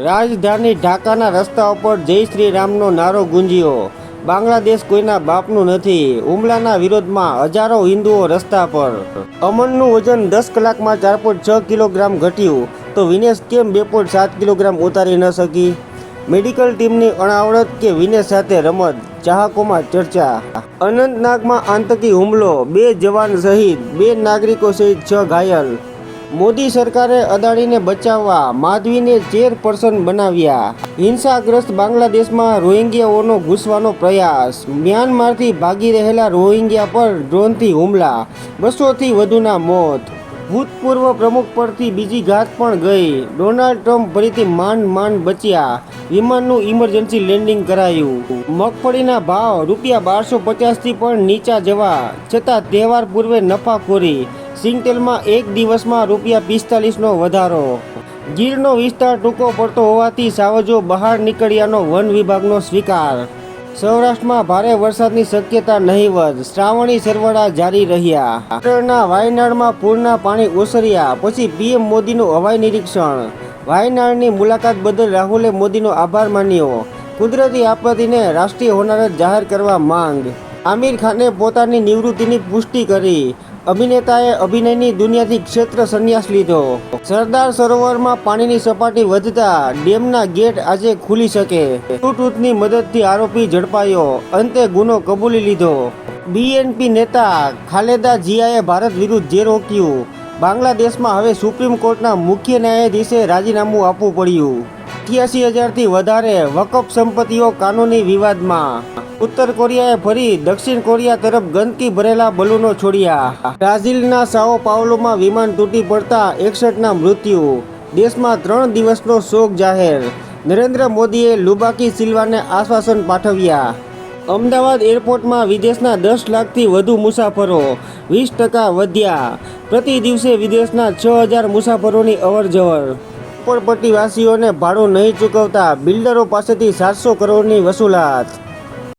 રાજધાની ઢાકાના રસ્તાઓ પર જય શ્રી રામનો નારો ગુંજ્યો। બાંગ્લાદેશ કોઈના બાપનું નથી। હુમલાના વિરોધમાં હજારો હિન્દુઓ રસ્તા પર। અમનનું વજન 10 કલાકમાં 4.6 કિલોગ્રામ ઘટ્યું તો વિનેશ કેમ 2.7 કિલોગ્રામ ઉતારી ન શકી? મેડિકલ ટીમની અણાવડત કે વિનેશ સાથે રમત, ચાહકોમાં ચર્ચા। અનંતનાગમાં આતંકી હુમલો, 2 જવાન શહીદ, 2 નાગરિકો સહિત 6 ઘાયલ। મોદી સરકારે અદાણીને બચાવવા માધવીને ચેરપર્સન બનાવ્યા। હિંસાગ્રસ્ત બાંગ્લાદેશમાં રોહિંગ્યાઓનો ઘૂસવાનો પ્રયાસ। મ્યાનમારથી ભાગી રહેલા રોહિંગ્યા પર ડ્રોનથી હુમલા, 200થી વધુના મોત। ભૂતપૂર્વ પ્રમુખ પરથી બીજી ઘાત પણ ગઈ। ડોનાલ્ડ ટ્રમ્પ ફરીથી માંડ બચ્યા। વિમાનનું ઇમરજન્સી લેન્ડિંગ કરાયું। મગફળીના ભાવ ₹1250થી પણ નીચા જવા છતાં તહેવાર પૂર્વે નફાખોરી। સિંગતેલમાં એક દિવસમાં ₹45નો વધારો। ગીરનો વિસ્તાર ટૂંકો પડતો હોવાથી સાવજો બહાર નીકળ્યાનો વન વિભાગનો સ્વીકાર। સૌરાષ્ટ્રમાં ભારે વરસાદની શક્યતા નહીવત, શ્રાવણી સરવડા જારી રહ્યા। કેરળના વાયનાડમાં પૂરના પાણી ઓસર્યા પછી પીએમ મોદીનું હવાઈ નિરીક્ષણ। વાયનાડની મુલાકાત બદલ રાહુલે મોદીનો આભાર માન્યો। કુદરતી આપત્તિને રાષ્ટ્રીય હોનારત જાહેર કરવા માંગ। આમિર ખાને પોતાની નિવૃત્તિની પુષ્ટિ કરી। અભિનેતાએ અભિનયની દુનિયાથી ક્ષેત્ર સંન્યાસ લીધો। સરદાર સરોવરમાં પાણીની સપાટી વધતા ડેમના ગેટ આજે ખુલી શકે। બ્લૂટૂથની મદદથી આરોપી ઝડપાયો, અંતે ગુનો કબૂલી લીધો। બીએનપી નેતા ખાલેદા જિયાએ ભારત વિરુદ્ધ જે રોક્યું। બાંગ્લાદેશમાં હવે સુપ્રીમ કોર્ટના મુખ્ય ન્યાયાધીશે રાજીનામું આપવું પડ્યું। 88,000થી વધારે વકફ સંપત્તિઓ કાનૂની વિવાદમાં। ઉત્તર કોરિયાએ ફરી દક્ષિણ કોરિયા તરફ ગંદકી ભરેલા બલૂનો છોડ્યા। બ્રાઝિલના સાઓ પાઉલોમાં વિમાન તૂટી પડતા 61ના મૃત્યુ। દેશમાં 3 દિવસનો શોક જાહેર। નરેન્દ્ર મોદીએ લુબાકી સિલ્વાને આશ્વાસન પાઠવ્યા। અમદાવાદ એરપોર્ટમાં વિદેશના 10 લાખથી વધુ મુસાફરો, 20% વધ્યા। પ્રતિ દિવસે વિદેશના 6,000 મુસાફરોની અવરજવર। ઝૂંપડપટ્ટીવાસીઓને ભાડું નહીં ચૂકવતા બિલ્ડરો પાસેથી 700 કરોડની વસૂલાત।